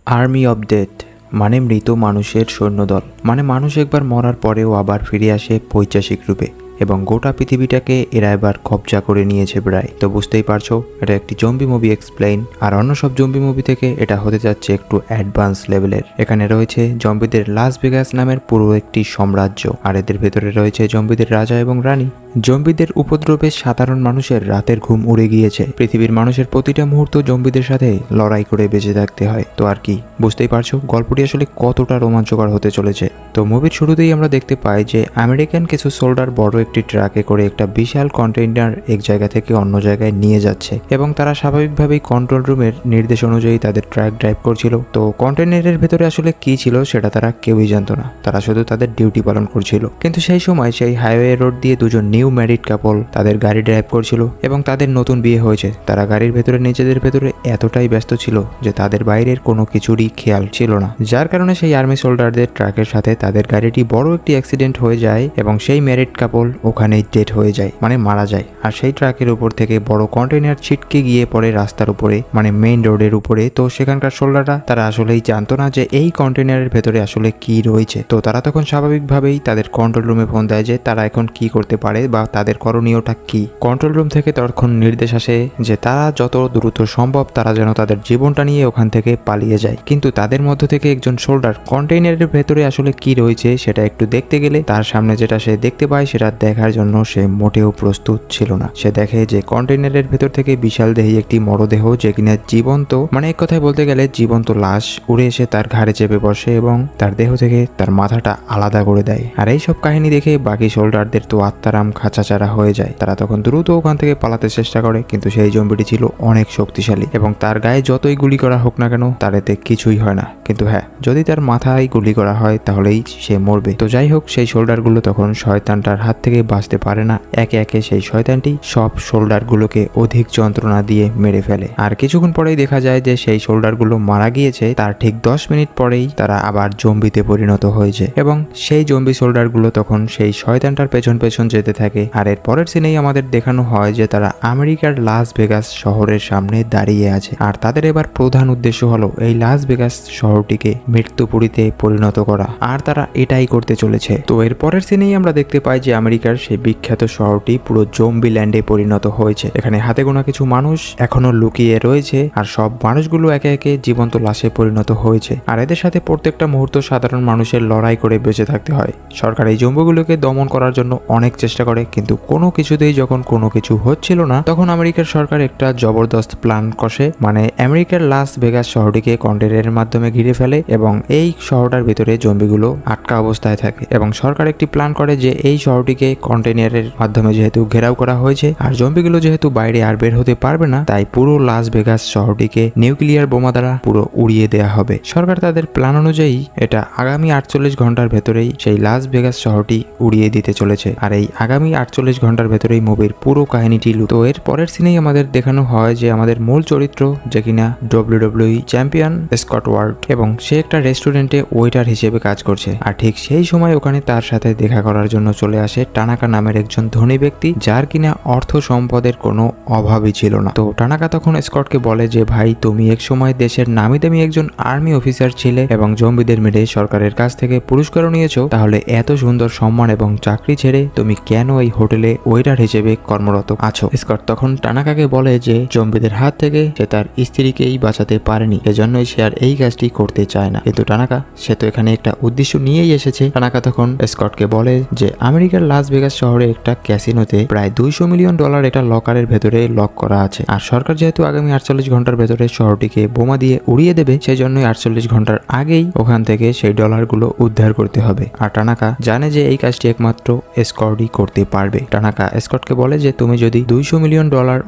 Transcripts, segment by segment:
Army of death মানে মৃত মানুষের সৈন্যদল। মানে মানুষ একবার মরার পরেও আবার ফিরে আসে পৈশাচিক রূপে এবং গোটা পৃথিবীটাকে এরা এবার কবজা করে নিয়েছে প্রায়। তো বুঝতেই পারছো এটা একটি জম্বি মুভি এক্সপ্লেইন। আর অন্য সব জম্বি মুভি থেকে এটা হতে যাচ্ছে একটু অ্যাডভান্স লেভেলের। এখানে রয়েছে জম্বিদের লাস ভেগাস নামের পুরো একটি সাম্রাজ্য, আর এদের ভেতরে রয়েছে জম্বিদের রাজা এবং রানী। জম্বিদের উপদ্রবে সাধারণ মানুষের রাতের ঘুম উড়ে গিয়েছে। পৃথিবীর মানুষের প্রতিটা মুহূর্ত জম্বিদের সাথে লড়াই করে বেঁচে থাকতে হয়। তো আর কি, বুঝতেই পারছো গল্পটি আসলে কতটা রোমাঞ্চকর হতে চলেছে। তো মুভির শুরুতেই আমরা দেখতে পাই যে আমেরিকান কিছু সোল্ডার বড় একটি ট্রাকে করে একটা বিশাল কন্টেইনার এক জায়গা থেকে অন্য জায়গায় নিয়ে যাচ্ছে এবং তারা স্বাভাবিকভাবেই কন্ট্রোল রুমের নির্দেশ অনুযায়ী তাদের ট্রাক ড্রাইভ করছিল। তো কন্টেইনারের ভেতরে আসলে কি ছিল সেটা তারা কেউই জানতো না, তারা শুধু তাদের ডিউটি পালন করছিল। কিন্তু সেই সময় সেই হাইওয়ে রোড দিয়ে দুজন নিউ ম্যারিড কাপল তাদের গাড়ি ড্রাইভ করছিল এবং তাদের নতুন বিয়ে হয়েছে। তারা গাড়ির ভেতরে নিজেদের ভেতরে এতটাই ব্যস্ত ছিল যে তাদের বাইরের কোনো কিছুরই খেয়াল ছিল না, যার কারণে সেই আর্মি সোল্ডারদের ট্রাকের সাথে তাদের গাড়িটি বড় একটি অ্যাক্সিডেন্ট হয়ে যায় এবং সেই ম্যারিড কাপল ওখানেই ডেড হয়ে যায়, মানে মারা যায়। আর সেই ট্রাকের উপর থেকে বড় কন্টেইনার ছিটকে গিয়ে পড়ে রাস্তার উপরে, মানে মেইন রোডের উপরে। তো সেখানকার সোল্ডাররা তারা আসলেই জানতো না যে এই কন্টেইনারের ভেতরে আসলে কি রয়েছে। তো তারা তখন স্বাভাবিকভাবেই তাদের কন্ট্রোল রুমে ফোন দেয় যে তারা এখন কি করতে পারে বা তাদের করণীয়টা কি। কন্ট্রোল রুম থেকে তখন নির্দেশ আসে যে তারা যত দ্রুত সম্ভব তারা যেন তাদের জীবনটা নিয়ে ওখান থেকে পালিয়ে যায়। কিন্তু তাদের মধ্য থেকে একজন সোল্ডার কন্টেইনারের ভেতরে আসলে কি রয়েছে সেটা একটু দেখতে গেলে তার সামনে যেটা সে দেখতে পায় সেটা দেখার জন্য সে মোটেও প্রস্তুত ছিল না। সে দেখে যে কন্টেইনারের ভেতর থেকে বিশাল দেহী একটি মরদেহ, যে কিনা জীবন্ত, মানে এক কথায় বলতে গেলে জীবন্ত লাশ উড়ে এসে তার ঘাড়ে চেপে বসে এবং তার দেহ থেকে তার মাথাটা আলাদা করে দেয়। আর এই সব কাহিনী দেখে বাকি সোল্ডারদের তো আত্মারাম খাঁচাচারা হয়ে যায়। তারা তখন দ্রুত ওখান থেকে পালাতে চেষ্টা করে, কিন্তু সেই জম্বিটি ছিল অনেক শক্তিশালী এবং তার গায়ে যতই গুলি করা হোক না কেন তার এতে কিছুই হয় না। কিন্তু হ্যাঁ, যদি তার মাথায় গুলি করা হয় তাহলেই সে মরবে। তো যাই হোক, সেই সোল্ডারগুলো তখন শয়তানটার হাত থেকে বাঁচতে পারে না। একে একে সেই শয়তানটি সব সোল্ডারগুলোকে অধিক যন্ত্রণা দিয়ে মেরে ফেলে। আর কিছুক্ষণ পরেই দেখা যায় যে সেই সোল্ডারগুলো মারা গিয়েছে। তার ঠিক 10 মিনিট পরেই তারা আবার জম্বিতে পরিণত হয়েছে এবং সেই জম্বি সোল্ডারগুলো তখন সেই শয়তানটার পেছন পেছন যেতে থাকে। আর এর পরের সিনেই আমাদের দেখানো হয় যে তারা আমেরিকার লাস ভেগাস শহরের সামনে দাঁড়িয়ে আছে। আর তাদের এবার প্রধান উদ্দেশ্য হলো এই লাস ভেগাস শহরটিকে মৃত্যুপুরীতে পরিণত করা, আর তারা এটাই করতে চলেছে। তো এর পরের সিনেই আমরা দেখতে পাই যে আমেরিকার সেই বিখ্যাত শহরটি পুরো জম্বি ল্যান্ডে পরিণত হয়েছে। এখানে হাতে গোনা কিছু মানুষ এখনো লুকিয়ে রয়েছে, আর সব মানুষগুলো একে একে জীবন্ত লাশে পরিণত হয়েছে। আর এদের সাথে প্রত্যেকটা মুহূর্ত সাধারণ মানুষের লড়াই করে বেঁচে থাকতে হয়। সরকার এই জম্বিগুলোকে দমন করার জন্য অনেক চেষ্টা করে, কিন্তু কোনো কিছুতেই যখন কোনো কিছু হচ্ছিল না তখন আমেরিকার সরকার একটা জবরদস্ত প্ল্যান কষে, মানে আমেরিকার লাস ভেগাস শহরটিকে কন্টেইনারের মাধ্যমে ঘিরে ফেলে এবং এই শহরটার ভিতরে জম্বিগুলো আটকা অবস্থায় থাকে। এবং সরকার একটি প্ল্যান করে যে এই শহরটিকে কন্টেইনারের মাধ্যমে যেহেতু ঘেরাও করা হয়েছে আর জম্বিগুলো যেহেতু বাইরে আর বের হতে পারবে না, তাই পুরো লাস ভেগাস শহরটিকে নিউক্লিয়ার বোমা দ্বারা পুরো উড়িয়ে দেওয়া হবে। সরকার তাদের প্ল্যান অনুযায়ী এটা আগামী 48 ঘন্টার ভেতরেই সেই লাস ভেগাস শহরটি উড়িয়ে দিতে চলেছে। আর এই আগামী 48 ঘন্টার ভেতরেই মুভির পুরো কাহিনীটি তো এর পরের সিনেই আমাদের দেখানো হয় যে আমাদের মূল চরিত্র, যে কিনা WWE চ্যাম্পিয়ন স্কট ওয়ার্ড, এবং সে একটা রেস্টুরেন্টে ওয়েটার হিসেবে কাজ করছে। আর ঠিক সেই সময় ওখানে তার সাথে দেখা করার জন্য চলে আসে টানাকা নামের একজন ধনী ব্যক্তি, যার কিনা অর্থ সম্পদের কোনো অভাবই ছিল না। তো টানাকা তখন স্কটকে বলে যে ভাই, তুমি এক সময় দেশের নামি দামি একজন আর্মি অফিসার ছিলে এবং জম্বিদের মেরে সরকারের কাছ থেকে পুরস্কারও নিয়েছো, তাহলে এত সুন্দর সম্মান এবং চাকরি ছেড়ে তুমি কেন এই হোটেলে ওয়েটার হিসেবে কর্মরত আছো? স্কট তখন টানাকাকে বলে যে জম্বিদের হাত থেকে সে তার স্ত্রীকেই বাঁচাতে পারেনি, এজন্যই সে আর এই কাজটি করতে চায় না। কিন্তু টানাকা সে তো এখানে একটা উদ্দেশ্য নিয়েই এসেছে। টানাকা তখন স্কটকে বলে যে আমেরিকার লাস ভেগাস শহরে একটা ক্যাসিনোতে প্রায় $200 মিলিয়ন একটা লকারের ভেতরে লক করা আছে। আর সরকার যেহেতু আগামী 48 ঘন্টার ভেতরে শহরটিকে বোমা দিয়ে উড়িয়ে দেবে, সেই জন্যই 48 ঘন্টার আগেই ওখান থেকে সেই ডলারগুলো উদ্ধার করতে হবে। আর টানাকা জানে যে এই কাজটি একমাত্র স্কটই করতে পারবে। টানাকা স্কটকে বলে যে তুমি যদি $200 মিলিয়ন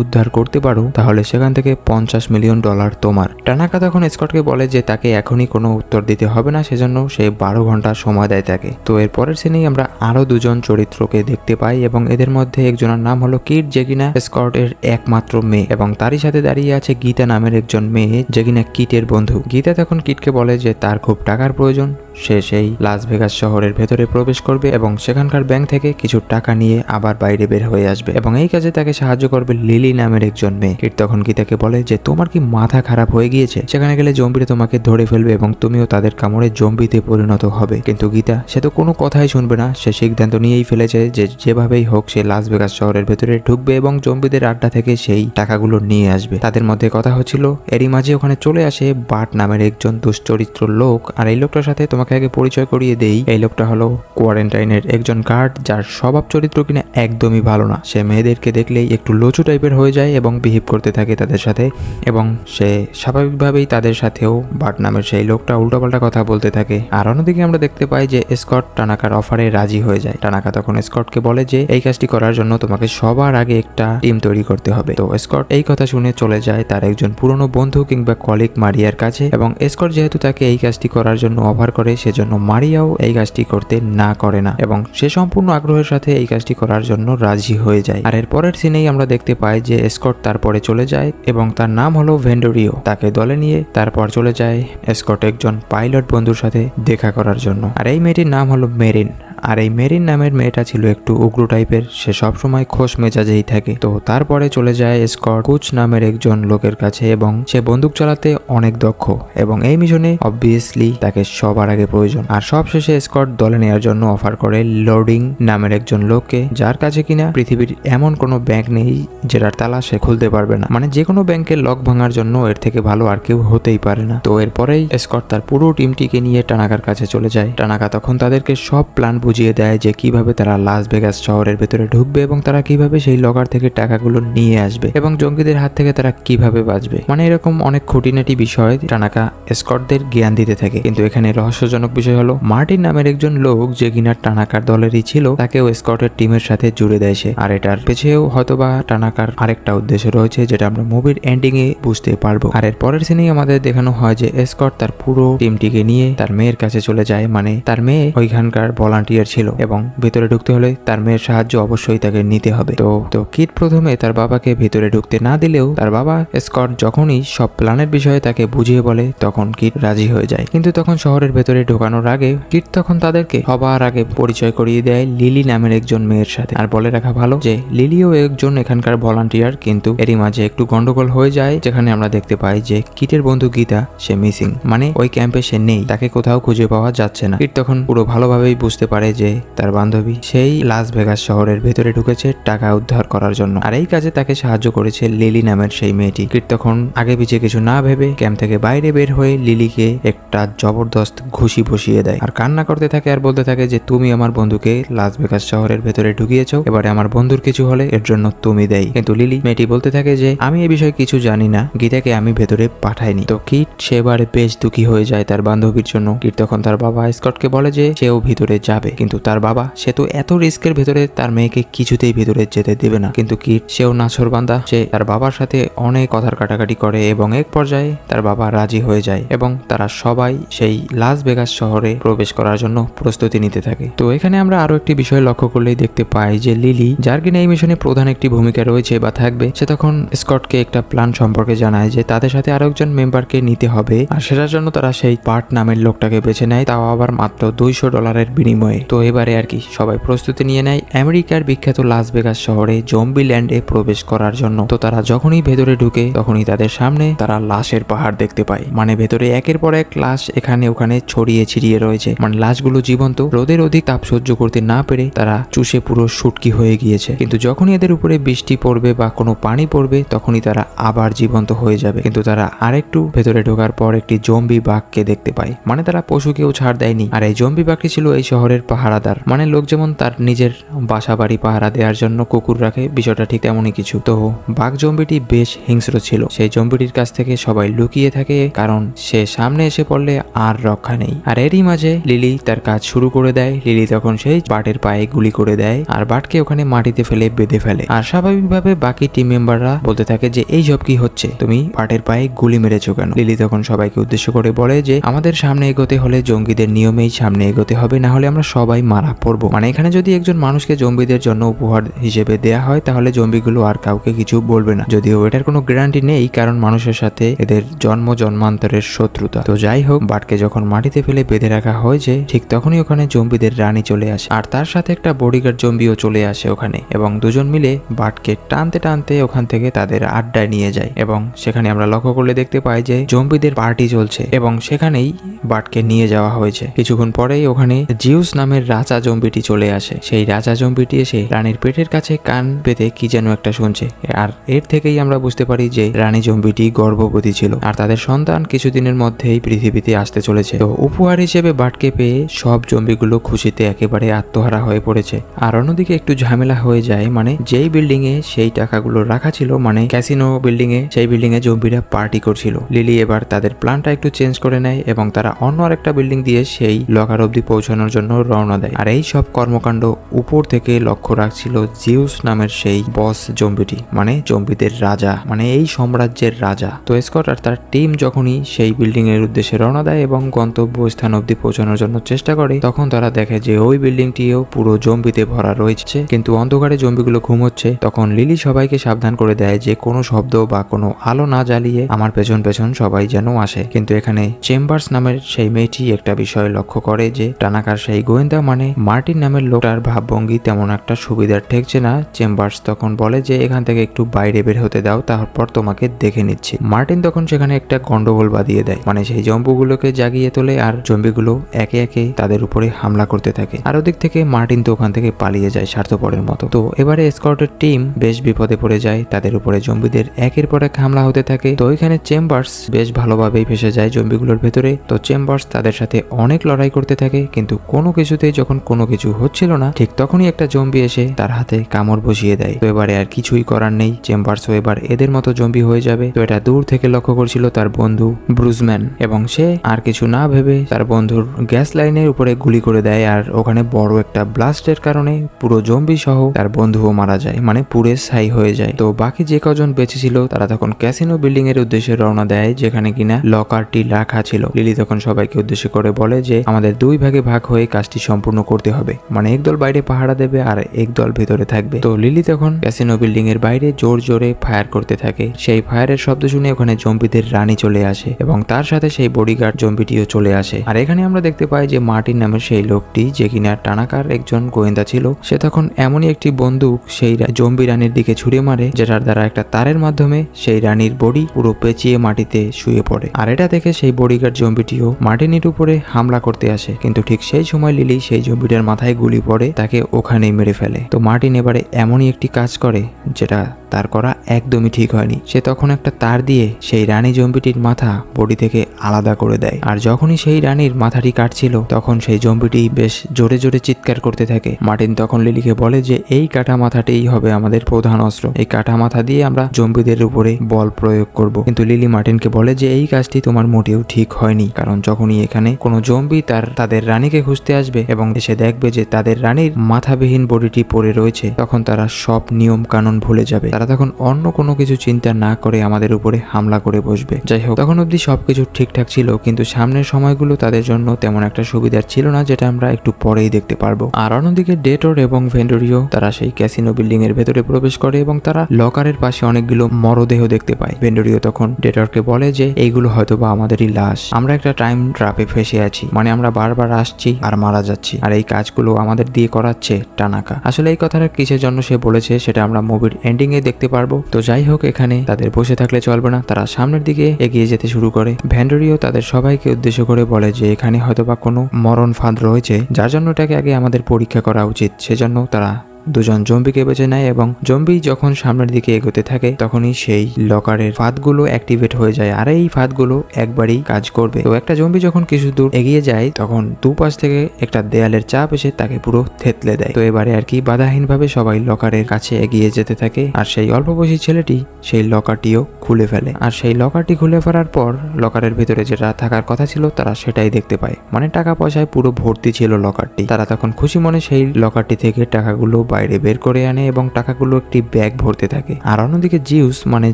উদ্ধার করতে পারো তাহলে সেখান থেকে $50 মিলিয়ন তোমার। টানাকা তখন স্কটকে বলে যে তাকে এখনই কোনো উত্তর দিতে হবে না, সেজন্য সে 12 ঘন্টা সময় দেয় তাকে। তো এর পরের সিনেই আমরা আরো দুজন চরিত্রকে দেখতে পাই এবং এদের মধ্যে একজনের নাম হলো কিট, যে কিনা স্কটের একমাত্র মেয়ে, এবং তারই সাথে দাঁড়িয়ে আছে গীতা নামের একজন মেয়ে, যে কিনা কিটের বন্ধু। গীতা তখন কিটকে বলে যে তার খুব টাকার প্রয়োজন, সে সেই লাস ভেগাস শহরের ভেতরে প্রবেশ করবে এবং সেখানকার ব্যাংক থেকে কিছু টাকা নিয়ে আবার বাইরে বের হয়ে আসবে এবং এই কাজে তাকে সাহায্য করবে লিলি নামের একজন মেয়ে। কিট তখন গীতাকে বলে যে তোমার কি মাথা খারাপ হয়ে গিয়েছে, সেখানে গেলে জম্বিরা তোমাকে ধরে ফেলবে এবং তুমিও তাদের কামড়ে জম্বিতে পরিণত হবে। কিন্তু গীতা সে তো কোনো কথাই শুনবে না, সে সিদ্ধান্ত নিয়েই ফেলেছে যে যেভাবেই হোক সে লাস ভেগাস শহরের ভেতরে ঢুকবে এবং জম্বিদের আড্ডা থেকে সেই টাকাগুলো নিয়ে আসবে। তাদের মধ্যে কথা হচ্ছিল, এরই মাঝে ওখানে চলে আসে বাট নামের একজন দুশ্চরিত্র লোক। আর এই লোকটার সাথে তোমাকে আগে পরিচয় করিয়ে দেই, এই লোকটা হলো কোয়ারেন্টাইনের একজন গার্ড, যার স্বভাব চরিত্র কিনা একদমই ভালো না। সে মেয়েদেরকে দেখলেই একটু লচু টাইপের হয়ে যায় এবং বিহেভ করতে থাকে তাদের সাথে, এবং সে স্বাভাবিকভাবেই তাদের সাথেও বাট নামের সেই লোকটা উল্টোপাল্টা কথা বলতে থাকে। আর অন্যদিকে আমরা দেখতে পাই যে স্কট টানাকার অফারে রাজি হয়ে যায়। টানাকা তখন স্কটকে বলে যে এই কাজটি করার জন্য তোমাকে সবার আগে একটা টিম তৈরি করতে হবে। তো স্কট এই কথা শুনে চলে যায় তার একজন পুরনো বন্ধু কিংবা কলিগ মারিয়ার কাছে, এবং স্কট যেহেতু তাকে এই কাজটি করার জন্য অফার করে সেজন্য মারিয়াও এই কাজটি করতে না করে না এবং সে সম্পূর্ণ আগ্রহের সাথে এই কাজটি করার জন্য রাজি হয়ে যায়। আর এর পরের সিনেই আমরা দেখতে পাই যে স্কট তারপরে চলে যায় এবং তার নাম হলো ভেন্ডোরিও। তাকে দলে নিয়ে তারপর চলে যায় স্কট একজন পাইলট বন্ধুর সাথে দেখা করার জন্য। আর এই মেয়েটির নাম হলো মেরিন। আর এই মেরিন নামের মেয়েটা ছিল একটু উগ্র টাইপের, সে সবসময় খোশ মেজাজেই থাকে। তো তারপরে চলে যায় স্কট কুচ নামের একজন লোকের কাছে এবং সে বন্দুক চালাতে অনেক দক্ষ এবং এই মিশনে অবভিয়াসলি তাকে সবার আগে প্রয়োজন। আর সবশেষে স্কট দলে নেওয়ার জন্য অফার করে লোডিং নামের একজন লোককে, যার কাছে কিনা পৃথিবীর এমন কোনো ব্যাংক নেই যেটার তালা সে খুলতে পারবে না, মানে যে কোনো ব্যাংকের লক ভাঙার জন্য এর থেকে ভালো আর কেউ হতেই পারে না। তো এরপরেই স্কট তার পুরো টিমটিকে নিয়ে টানাকার কাছে চলে যায়। টানাকা তখন তাদেরকে সব প্ল্যান বুঝিয়ে দেয় যে কিভাবে তারা লাস ভেগাস শহরের ভেতরে ঢুকবে এবং তারা কিভাবে সেই লকার থেকে টাকাগুলো নিয়ে আসবে এবং জঙ্গিদের হাত থেকে তারা কিভাবে বাঁচবে। মানে এরকম অনেক খুঁটিনাটি বিষয় টানাকা স্কটদের জ্ঞান দিতে থাকে। কিন্তু এখানে রহস্যজনক বিষয় হলো মার্টিন নামের একজন লোক যে কিনা টানাকার দলেরই ছিল, তাকেও স্কটের টিমের সাথে জুড়ে দেয় সে। আর এটার পেছেও হয়তোবা টানাকার আরেকটা উদ্দেশ্য রয়েছে যেটা আমরা মুভির এন্ডিং এ বুঝতে পারবো। আর এর পরের সিনেই আমাদের দেখানো হয় যে স্কট তার পুরো টিমটিকে নিয়ে তার মেয়ের কাছে চলে যায়। মানে তার মেয়ে ওইখানকার ভলান্টিয়ার ছিল এবং ভেতরে ঢুকতে হলে তার মেয়ের সাহায্য অবশ্যই তাকে নিতে হবে। তো কিট প্রথমে তার বাবাকে ভেতরে ঢুকতে না দিলেও তার বাবা স্কট যখনই সব প্ল্যানের বিষয়ে তাকে বুঝিয়ে বলে তখন কিট রাজি হয়ে যায়। কিন্তু তখন শহরের ভেতরে ঢোকানোর আগে কিট তখন তাদেরকে সবার আগে পরিচয় করিয়ে দেয় লিলি নামের একজন মেয়ের সাথে। আর বলে রাখা ভালো যে লিলিও একজন এখানকার ভলান্টিয়ার, কিন্তু এরই মাঝে একটু গন্ডগোল হয়ে যায় যেখানে আমরা দেখতে পাই যে কিটের বন্ধু গীতা সে মিসিং, মানে ওই ক্যাম্পে সে নেই, তাকে কোথাও খুঁজে পাওয়া যাচ্ছে না। কিট তখন পুরো ভালোভাবেই বুঝতে পারে যে তার বান্ধবী সেই লাস ভেগাস শহরের ভেতরে ঢুকেছে টাকা উদ্ধার করার জন্য, আর এই কাজে তাকে সাহায্য করেছে লিলি নামের সেই মেয়েটি। কিট তখন আগে পিছিয়ে কিছু না ভেবে ক্যাম্প থেকে বাইরে বের হয়ে লিলিকে একটা জবরদস্ত ঘুষি বসিয়ে দেয় আর কান্না করতে থাকে আর বলতে থাকে যে তুমি আমার বন্ধুকে লাস ভেগাস শহরের ভেতরে ঢুকিয়েছো, এবারে আমার বন্ধুর কিছু হলে এর জন্য তুমি দেয়। কিন্তু লিলি মেয়েটি বলতে থাকে যে আমি এই বিষয়ে কিছু জানি না, গীতাকে আমি ভেতরে পাঠাইনি। তো কিট সেবারে বেশ দুঃখী হয়ে যায় তার বান্ধবীর জন্য। কিট তখন তার বাবা স্কটকে বলে যে সেও ভিতরে যাবে, কিন্তু তার বাবা সে তো এত রিস্কের ভেতরে তার মেয়েকে কিছুতেই ভিতরে যেতে দেবে না। কিন্তু কিট সেও নাছোড়বান্দা, সে তার বাবার সাথে অনেক কথার কাটাকাটি করে এবং এক পর্যায়ে তার বাবা রাজি হয়ে যায় এবং তারা সবাই সেই লাস ভেগাস শহরে প্রবেশ করার জন্য প্রস্তুতি নিতে থাকে। তো এখানে আমরা আরো একটি বিষয় লক্ষ্য করলেই দেখতে পাই যে লিলি, যার কিনা এই মিশনে প্রধান একটি ভূমিকা রয়েছে বা থাকবে, সে তখন স্কটকে একটা প্ল্যান সম্পর্কে জানায় যে তাদের সাথে আরো একজন মেম্বারকে নিতে হবে, আর সেটার জন্য তারা সেই পার্ট নামের লোকটাকে বেছে নেয়, তাও আবার মাত্র $200 বিনিময়ে। তো এবারে আর কি সবাই প্রস্তুতি নিয়ে নেয় আমেরিকার বিখ্যাত লাস ভেগাস শহরে জম্বি ল্যান্ডে প্রবেশ করার জন্য। তো তারা যখনই ভেতরে ঢুকে তখনই তাদের সামনে তারা লাশের পাহাড় দেখতে পায়। মানে ভেতরে একের পর এক লাশ এখানে ওখানে ছড়িয়ে ছিটিয়ে রয়েছে, মানে লাশগুলো জীবন্ত, রোদের অধিক তাপ সহ্য করতে না পেরে তারা চুষে পুরো শুটকি হয়ে গিয়েছে। কিন্তু যখনই এদের উপরে বৃষ্টি পড়বে বা কোনো পানি পড়বে তখনই তারা আবার জীবন্ত হয়ে যাবে। কিন্তু তারা আরেকটু ভেতরে ঢোকার পর একটি জম্বি বাঘকে দেখতে পায়, মানে তারা পশুকেও ছাড় দেয়নি। আর এই জম্বি বাঘটি ছিল এই শহরের পাহারাদার, মানে লোক যেমন তার নিজের বাসা বাড়ি পাহারা দেওয়ার জন্য কুকুর রাখে, বিষয়টা ঠিক তেমনই কিছু। তো বাঘ জম্বিটি বেশ হিংস্র ছিল, সেই জম্বিটির কাছ থেকে সবাই লুকিয়ে থাকে কারণ সে সামনে এসে পড়লে আর রক্ষা নেই। আর এরই মাঝে লিলি তার কাজ শুরু করে দেয়। লিলি তখন সেই বাটের পায়ে গুলি করে দেয় আর বাটকে ওখানে মাটিতে ফেলে বেঁধে ফেলে। আর স্বাভাবিকভাবে বাকি টিম মেম্বাররা বলতে থাকে যে এই সব কি হচ্ছে, তুমি বাটের পায়ে গুলি মেরেছো কেন? লিলি তখন সবাইকে উদ্দেশ্য করে বলে যে আমাদের সামনে এগোতে হলে জঙ্গিদের নিয়মেই সামনে এগোতে হবে, না হলে আমরা সবাই মারা পড়বো। মানে এখানে যদি একজন মানুষকে জম্বিদের জন্য উপহার হিসেবে দেয়া হয় তাহলে জম্বিগুলো আর কাউকে কিছু বলবে না, যদিও এটার কোনো গ্যারান্টি নেই কারণ মানুষের সাথে এদের জন্মান্তরের শত্রুতা। তো যাই হোক, বাটকে যখন মাটিতে ফেলে বেঁধে রাখা হয়েছে ঠিক তখনই ওখানে জম্বিদের রানী চলে আসে আর তার সাথে একটা বডিগার্ড জম্বিও চলে আসে ওখানে, এবং দুজন মিলে বাটকে টানতে টানতে ওখান থেকে তাদের আড্ডায় নিয়ে যায়। এবং সেখানে আমরা লক্ষ্য করলে দেখতে পাই যে জম্বিদের পার্টি চলছে এবং সেখানেই বাটকে নিয়ে যাওয়া হয়েছে। কিছুক্ষণ পরেই ওখানে জিউস নামের রাজা জম্বিটি চলে আসে। সেই রাজা জম্বিটি এসে রানীর পেটের কাছে কান পেতে কি যেন একটা শুনছে, আর এর থেকেই আমরা বুঝতে পারি যে রানী জম্বিটি গর্ভবতী ছিল আর তাদের সন্তান কিছুদিনের মধ্যেই পৃথিবীতে আসতে চলেছে। তো উপহার হিসেবে বাটকে পেয়ে সব জম্বিগুলো খুশিতে একেবারে আত্মহারা হয়ে পড়েছে। আর অন্যদিকে একটু ঝামেলা হয়ে যায়, মানে যেই বিল্ডিং এ সেই টাকাগুলো রাখা ছিল, মানে ক্যাসিনো বিল্ডিং এ, সেই বিল্ডিং এ জম্বিরা পার্টি করছিল। লিলি এবার তাদের প্ল্যানটা একটু চেঞ্জ করে নেয় এবং তারা অন্য আরেকটা বিল্ডিং দিয়ে সেই লকার অব্দি পৌঁছানোর জন্য রওনা দেয়। আর এই সব কর্মকাণ্ড উপর থেকে লক্ষ্য রাখছিল জিউস নামের সেই বস জম্বিটি, মানে জম্বিদের রাজা, মানে এই সাম্রাজ্যের রাজা। তো স্কট আর তার টিম যখনই সেই বিল্ডিং এর উদ্দেশ্যে রওনা দেয় এবং গন্তব্যস্থান অব্দি পৌঁছানোর জন্য চেষ্টা করে তখন তারা দেখে যে ওই বিল্ডিংটিও পুরো জম্বিতে ভরা রয়েছে, কিন্তু অন্ধকারে জম্বিগুলো ঘুমোচ্ছে। তখন লিলি সবাইকে সাবধান করে দেয় যে কোনো শব্দ বা কোনো আলো না জ্বালিয়ে আমার পেছন পেছন সবাই যেন আসে। কিন্তু এখানে চেম্বার্স নামের সেই মেয়েটি একটা বিষয় লক্ষ্য করে যে টানাকার সেই গোয়েন্দা মানে মার্টিন নামের লোকটার ভাবভঙ্গি তেমন একটা সুবিধার ঠেকছে না। চেম্বার্স তখন বলে যে এখান থেকে একটু বাইরে বের হতে দাও, তারপর তোমাকে দেখে নিচ্ছি। মার্টিন তখন সেখানে একটা গন্ডগোল বাঁধিয়ে দেয়, মানে সেই জম্বুগুলোকে জাগিয়ে তোলে আর জম্বিগুলো একে একে তাদের উপরে হামলা করতে থাকে। আর ওদিক থেকে মার্টিন তো ওখান থেকে পালিয়ে যায় স্বার্থপরের মতো। তো এবারে স্কটের টিম বেশ বিপদে পড়ে যায়, তাদের উপরে জম্বিদের একের পর এক হামলা হতে থাকে। তো এখানে চেম্বার্স বেশ ভালোভাবেই ফেসে যায় জম্বিগুলোর ভেতরে। তো চেম্বার্স তাদের সাথে অনেক লড়াই করতে থাকে, কিন্তু কোনো কিছুতেই যখন কোনো কিছু হচ্ছিল না ঠিক তখনই একটা জম্বি এসে তার হাতে কামড় বসিয়ে দেয়। তো এবারে আর কিছুই করার নেই, চেম্বার্সও এবার এদের মতো জম্বি হয়ে যাবে। তো এটা দূর থেকে লক্ষ্য করছিল তার বন্ধু ব্রুজম্যান, এবং সে আর কিছু না ভেবে তার বন্ধুর গ্যাস লাইনের উপরে গুলি করে দেয় আর ওখানে বড় একটা ব্লাস্টের কারণে পুরো জম্বি সহ তার বন্ধুও মারা যায়, মানে পুরে ছাই হয়ে যায়। তো বাকি যে কজন বেঁচে ছিল তারা তখন ক্যাসিনো বিল্ডিং এর উদ্দেশ্যে রওনা দেয় যেখানে কিনা লকারটি রাখা ছিল। লিলি তখন সবাইকে উদ্দেশ্য করে বলে যে আমাদের দুই ভাগে ভাগ হয়ে কাজটি সম্পূর্ণ করতে হবে, মানে এক দল বাইরে পাহারা দেবে আর এক দল ভেতরে থাকবে। তো লিলি তখন ক্যাসিনো বিল্ডিং এর বাইরে জোর জোরে ফায়ার করতে থাকে। সেই ফায়ারের শব্দ শুনে ওখানে জম্বিদের রানী চলে আসে এবং তার সাথে সেই বডিগার্ড জম্বিটিও চলে আসে। আর এখানে আমরা দেখতে পাই যে মার্টিন নামের সেই লোকটি যে কিনা টানাকার একজন গোয়েন্দা ছিল, সে তখন এমনই একটি বন্দুক সেই জম্বি রানীর দিকে ছুড়ে মারে যেটার দ্বারা একটা তারের মাধ্যমে সেই রানীর বডি পুরো পেঁচিয়ে মাটিতে শুয়ে পড়ে। আর এটা দেখে সেই বডিগার্ড জম্বিটিও মার্টিনের উপরে হামলা করতে আসে, কিন্তু ঠিক সেই সময় লিলি সেই জম্বিটার মাথায় গুলি পড়ে তাকে ওখানেই মেরে ফেলে। তো মার্টিন এবারে এমনই একটি কাজ করে যেটা তার করা একদমই ঠিক হয়নি। সে তখন একটা তার দিয়ে সেই রানী জম্বিটির মাথা বডি থেকে আলাদা করে দেয়। আর যখনই সেই রানীর মাথাটি কাটছিল তখন সেই জম্বিটি বেশ জোরে জোরে চিৎকার করতে থাকে। মার্টিন তখন লিলিকে বলে যে এই কাটা মাথাটাই হবে আমাদের প্রধান অস্ত্র, এই কাটা মাথা দিয়ে আমরা জম্বিদের উপরে বল প্রয়োগ করব। কিন্তু লিলি মার্টিনকে বলে যে এই কাজটি তোমার মোটেও ঠিক হয়নি, কারণ যখনই এখানে কোনো জম্বি তাদের রানীকে খুঁজতে আসবে এবং এসে দেখবে যে তাদের রানীর মাথাবিহীন বডিটি পড়ে রয়েছে তখন তারা সব নিয়ম কানুন ভুলে যাবে, তারা তখন অন্য কোনো কিছু চিন্তা না করে আমাদের উপরে হামলা করে বসবে। যাই হোক, তখন অব্দি সবকিছু ঠিকঠাক ছিল, কিন্তু সামনের সময়গুলো তাদের জন্য তেমন একটা সুবিধার ছিল না, যেটা আমরা একটু পরেই দেখতে পারবো। আর অন্যদিকে ডেটর এবং ভেন্ডোরিও তারা সেই ক্যাসিনো বিল্ডিং এর ভেতরে প্রবেশ করে এবং তারা লকারের পাশে অনেকগুলো মরদেহ দেখতে পায়। ভেন্ডোরিও তখন ডেটরকে বলে যে এইগুলো হয়তোবা আমাদেরই লাশ, আমরা একটা টাইম ট্র্যাপে ফেসে আছি, মানে আমরা বারবার আসছি আর মারা যাচ্ছি, আর এই কাজগুলো আমাদের দিয়ে করাচ্ছে টানাকা। আসলে এই কথাটা কিসের জন্য সে বলেছে সেটা আমরা মুভির এন্ডিং এ দেখতে পারবো। তো যাই হোক, এখানে তাদের বসে থাকলে চলবে না, তারা সামনের দিকে এগিয়ে যেতে শুরু করে। ভ্যান্ডোরিও তাদের সবাইকে উদ্দেশ্য করে বলে যে এখানে হয়তোবা কোনো মরণ ফাঁদ রয়েছে যার জন্য এটাকে আগে আমাদের পরীক্ষা করা উচিত। সেজন্য তারা দুজন জম্বিকে বেছে নেয় এবং জম্বি যখন সামনের দিকে এগোতে থাকে তখনই সেই লকারের ফাঁদগুলো অ্যাক্টিভেট হয়ে যায়, আর এই ফাঁদগুলো একবারই কাজ করবে। তো একটা জম্বি যখন কিছু দূর এগিয়ে যায় তখন দুপাশ থেকে একটা দেয়ালের চাপ এসে তাকে পুরো থেতলে দেয়। তো এবারে আর কি বাধাহীনভাবে সবাই লকারের কাছে এগিয়ে যেতে থাকে, আর সেই অল্প বয়সী ছেলেটি সেই লকারটিও খুলে ফেলে। আর সেই লকারটি খুলে ফেলার পর লকারের ভিতরে যেটা থাকার কথা ছিল তারা সেটাই দেখতে পায়, মানে টাকা পয়সায় পুরো ভর্তি ছিল লকারটি। তারা তখন খুশি মনে সেই লকারটি থেকে টাকাগুলো বাইরে বের করে আনে এবং টাকাগুলো একটি ব্যাগ ভরতে থাকে। আর অন্যদিকে জিউস মানে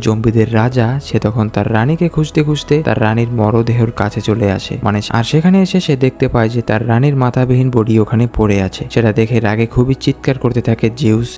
জম্বিদের রাজা, সে তখন তার রানীকে খুঁজতে খুঁজতে তার রানীর মরদেহের কাছে চলে আসে। আর সেখানে এসে সে দেখতে পায় যে তার রানীর মাথাবিহীন বডি ওখানে পড়ে আছে। সেটা দেখে রাগে খুবই চিৎকার করতে থাকে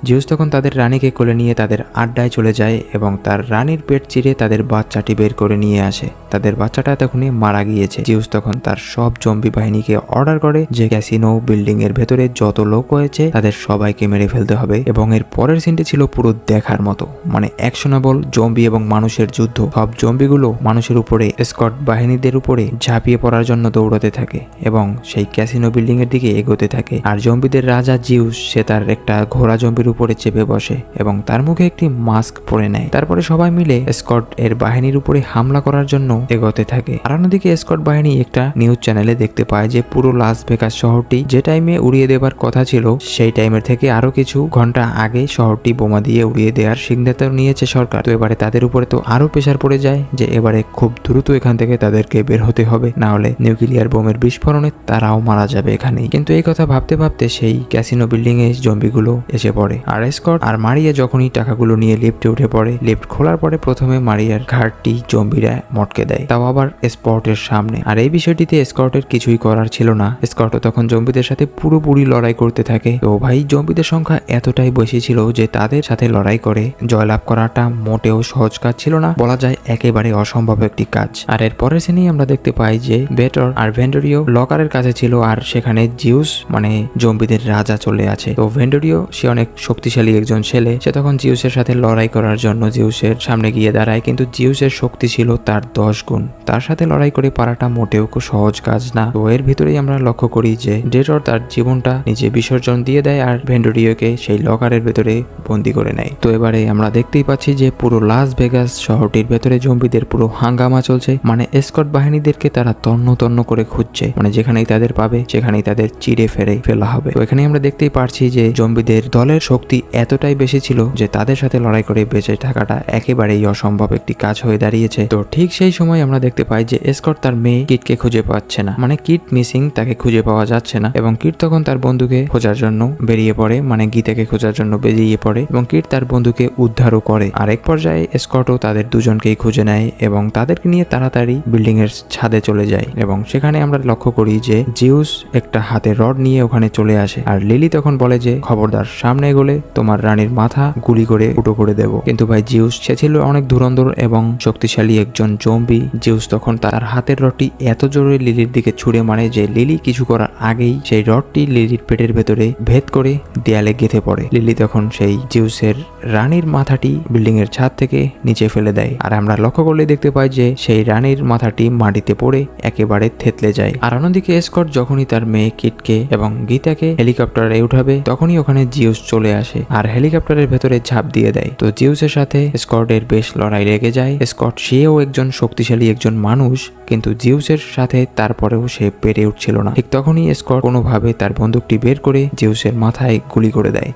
জিউস তখন তাদের রানীকে কোলে নিয়ে তাদের আড্ডায় চলে যায় এবং তার রানীর পেট চিরে তাদের বাচ্চাটি বের করে নিয়ে আসে। তাদের বাচ্চাটা তখনই মারা গিয়েছে। জিউস তখন তার সব জম্বি বাহিনীকে অর্ডার করে যে ক্যাসিনো বিল্ডিং এর ভেতরে যত লোক হয়েছে তাদের সবাইকে মেরে ফেলতে হবে। এবং এর পরের সিনটি ছিল পুরো দেখার মতো, মানে অ্যাকশনেবল জম্বি এবং মানুষের যুদ্ধ। সব জম্বিগুলো মানুষের উপরে, স্কট বাহিনীদের উপরে ঝাঁপিয়ে পড়ার জন্য দৌড়াতে থাকে এবং সেই ক্যাসিনো বিল্ডিং এর দিকে এগোতে থাকে। আর জম্বিদের রাজা জিউস সে তার একটা ঘোড়া জম্বির উপরে চেপে বসে এবং তার মুখে একটি মাস্ক পরে নেয়। তারপরে সবাই মিলে স্কট এর বাহিনীর উপরে হামলা করার জন্য এগোতে থাকে। আর অন্যদিকে স্কট বাহিনী একটা নিউজ চ্যানেলে দেখতে পায় যে পুরো লাস ভেগাস শহরটি যে টাইমে উড়িয়ে দেবার কথা ছিল সেই টাইমের থেকে আরো কিছু ঘন্টা আগে শহরটি বোমা দিয়ে উড়িয়ে দেওয়ার সিদ্ধান্ত নিয়েছে সরকার। তো এবারে তাদের উপরে তো আরো প্রেসার পড়ে যায় যে এবারে খুব দ্রুত এখান থেকে তাদেরকে বের হতে হবে, না হলে নিউক্লিয়ার বোমের বিস্ফোরণে তারাও মারা যাবে এখানেই। কিন্তু এই কথা ভাবতে ভাবতে সেই ক্যাসিনো বিল্ডিং এ জম্বিগুলো এসে পড়ে। আর স্কট আর মারিয়া যখনই টাকাগুলো নিয়ে লিফটে উঠে পড়ে, লিফট খোলার পরে প্রথমে মারিয়ার ঘাটটি জম্বিরা মটকে দেয়, তাও আবার স্পটের সামনে। আর এই বিষয়টিতে স্কটের কিছুই করার ছিল না। স্কটও তখন জম্বিদের সাথে পুরোপুরি লড়াই করতে থাকে। তো ভাই জম্বিদের সংখ্যা এতটাই বেশি ছিল যে তাদের সাথে লড়াই করে জয়লাভ করাটা মোটেও সহজ কাজ ছিল না, বলা যায় একেবারে অসম্ভব একটি কাজ। আর এর পরের সিনেই আমরা দেখতে পাই যে বেটর আর ভেন্ডরিও লকারের কাছে ছিল আর সেখানে জিউস মানে জম্বিদের রাজা চলে আছে। তো ভেন্ডরিও সে অনেক শক্তিশালী একজন ছেলে, সে তখন জিউসের সাথে লড়াই করার জন্য জিউসের সামনে গিয়ে দাঁড়ায়, কিন্তু জিউসের শক্তি ছিল তার 10 গুণ। তার সাথে লড়াই করে পারাটা মোটেও খুব সহজ কাজ না। তো এর ভিতরেই আমরা লক্ষ্য করি যে ডেটর তার জীবনটা নিজে বিসর্জন দিয়ে দেয় আর ভেন্ডরিওকে সেই লকারের ভেতরে বন্দি করে নেয়। তো এবারে আমরা দেখতেই পাচ্ছি যে পুরো লাস ভেগাস শহরটির ভেতরে জম্বিদের পুরো হাঙ্গামা চলছে, মানে স্কট বাহিনীদেরকে তারা তন্ন তন্ন করে খুঁজছে, মানে যেখানেই তাদের পাবে সেখানেই তাদের চিড়ে ফেরে ফেলা হবে। তো এখানে আমরা দেখতেই পারছি যে জম্বিদের দলের শক্তি এতটাই বেশি ছিল যে তাদের সাথে লড়াই করে বেঁচে থাকাটা একেবারেই অসম্ভব একটি কাজ হয়ে দাঁড়িয়েছে। তো ঠিক সেই সময় আমরা দেখতে পাই যে স্কট তার মেয়ে কিটকে খুঁজে পাচ্ছে না, মানে কিট মিসিং, তাকে খুঁজে পাওয়া যাচ্ছে না। এবং কিট তখন তার বন্ধুকে খোঁজার জন্য বেরিয়ে পড়ে, মানে গীতাকে খোঁজার জন্য বেরিয়ে পড়ে এবং কিট তার বন্ধুকে উদ্ধারও করে। আর এক পর্যায়ে স্কটও তাদের দুজনকেই খুঁজে নেয় এবং তাদেরকে নিয়ে তাড়াতাড়ি বিল্ডিং এর ছাদে চলে যায়। এবং সেখানে আমরা লক্ষ্য করি যে জিউস একটা হাতে রড নিয়ে ওখানে চলে আসে আর লিলি তখন বলে যে খবরদার সামনে এগোলে তোমার রানীর মাথা গুলি করে ফুটো করে দেব। কিন্তু ভাই জিউস সে ছিল অনেক ধুরন্ধর এবং শক্তিশালী একজন জম্বি। জিউস তখন তার হাতের রডটি এত জোরে লিলির দিকে ছুড়ে মারে যে লিলি কিছু করার আগেই সেই রডটি লিলির পেটের ভেতরে ভেদ করে দেয়ালে গেঁথে পড়ে। লিলি তখন সেই জিউসের রানীর মাথাটি বিল্ডিং এর ছাদ থেকে নিচে ফেলে দেয়। আর আমরা লক্ষ্য করলে দেখতে পাই যে সেই রানীর মাথাটি মাটিতে পড়ে একেবারে থেতলে যায়। আর অন্যদিকে স্কট যখনই তার মেয়ে কিটকে এবং গীতাকে হেলিকপ্টারে উঠাবে তখনই ওখানে জিউস চলে আসে আর হেলিকপ্টারের ভেতরে ঝাঁপ দিয়ে দেয়। তো জিউসের সাথে স্কটের বেশ লড়াই লেগে যায়। স্কট সেও একজন শক্তিশালী একজন মানুষ, কিন্তু জিউসের সাথে তারপরেও সে পেরে উঠছিল না। ঠিক তখনই স্কট কোনোভাবে তার বন্দুকটি বের করে জিউসের মাথায় গুলি করে দেয়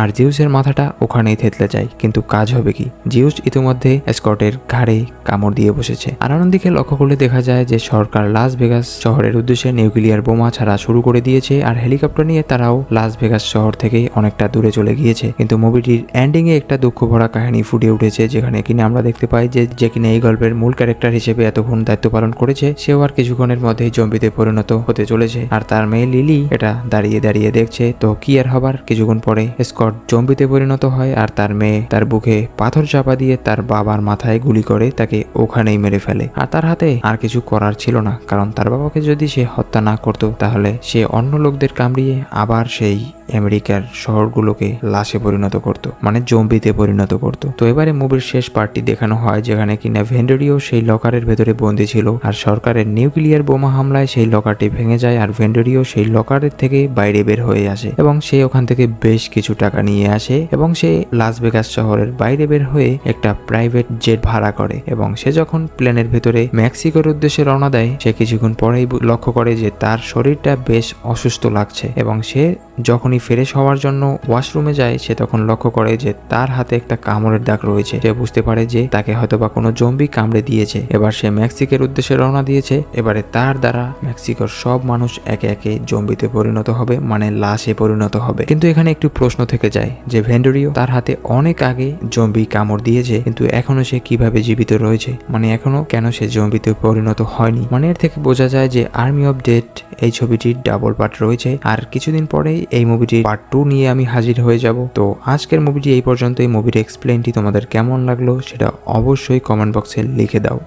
আর জিউসের মাথাটা ওখানেই থেতলে যায়। কিন্তু কাজ হবে কি, জিউস ইতিমধ্যে স্কটের ঘাড়ে কামড় দিয়ে বসেছে। আর অন্যদিকে লক্ষ্য করলে দেখা যায় যে সরকার লাস ভেগাস শহরের উদ্দেশ্যে নিউক্লিয়ার বোমা ছাড়া শুরু করে দিয়েছে আর হেলিকপ্টার নিয়ে তারাও লাস ভেগাস শহর থেকে অনেকটা দূরে চলে গিয়েছে। কিন্তু মুভিটির এন্ডিং এ একটা দুঃখ ভরা কাহিনী ফুটে উঠেছে, যেখানে কিনা আমরা দেখতে পাই যে কিনা এই গল্পের মূল ক্যারেক্টার হিসেবে এতক্ষণ দায়িত্ব পালন করেছে সেও আর কিছুক্ষণের মধ্যেই জম্বিতে পরিণত হতে চলেছে। আর তার মেয়ে লিলি এটা দাঁড়িয়ে দাঁড়িয়ে দেখছে। তো কি আর হবে, কিছুক্ষণ পরে স্কট জম্বিতে পরিণত হয় আর তার মেয়ে তার বুকে পাথর চাপা দিয়ে তার বাবার মাথায় গুলি করে তাকে ওখানেই মেরে ফেলে। আর তার হাতে আর কিছু করার ছিল না, কারণ তার বাবাকে যদি সে হত্যা না করত তাহলে সে অন্য লোকদের কামড়িয়ে আবার সেই আমেরিকার শহরগুলোকে লাশে পরিণত করত, মানে জম্বিতে পরিণত করত। তো এবারে মুভির শেষ পার্টটি দেখানো হয় যেখানে কিনা ভেন্ডরিও সেই লকারের ভেতরে বন্দী ছিল আর সরকারের নিউক্লিয়ার বোমা হামলায় সেই লকারটি ভেঙে যায় আর ভেন্ডরিও সেই লকারের থেকে বাইরে বের হয়ে আসে এবং সে ওখান থেকে বেশ কিছু টাকা নিয়ে আসে এবং সে লাস ভেগাস শহরের বাইরে বের হয়ে একটা প্রাইভেট জেট ভাড়া করে। এবং সে যখন প্লেনের ভেতরে মেক্সিকোর উদ্দেশ্যে রওনা দেয় সে কিছুক্ষণ পরেই লক্ষ্য করে যে তার শরীরটা বেশ অসুস্থ লাগছে এবং সে যখনই যখনই ফ্রেশ হওয়ার জন্য ওয়াশরুমে যায় সে তখন লক্ষ্য করে যে তার হাতে একটা কামড়ের দাগ রয়েছে। সে বুঝতে পারে যে তাকে হয়তোবা কোনো জম্বি কামড়ে দিয়েছে। এবার সে মেক্সিকোর উদ্দেশ্যে রওনা দিয়েছে। এবারে তার দ্বারা মেক্সিকোর সব মানুষ একে একে জম্বিতে পরিণত হবে, মানে লাশে পরিণত হবে। কিন্তু এখানে একটু প্রশ্ন থেকে যায় যে ভেন্ডোরিও তার হাতে অনেক আগে জম্বি কামড় দিয়েছে, কিন্তু এখনো সে কিভাবে জীবিত রয়েছে, মানে এখনো কেন সে জম্বিতে পরিণত হয়নি। মানে এর থেকে বোঝা যায় যে আর্মি অফ ডেড এই ছবিটির ডাবল পার্ট রয়েছে, আর কিছুদিন পরেই এই মুভিটির পার্ট 2 নিয়ে আমি হাজির হয়ে যাব। তো আজকের মুভিটি এই পর্যন্ত। এই মুভির এক্সপ্লেনটি তোমাদের কেমন লাগলো সেটা অবশ্যই কমেন্ট বক্সে লিখে দাও।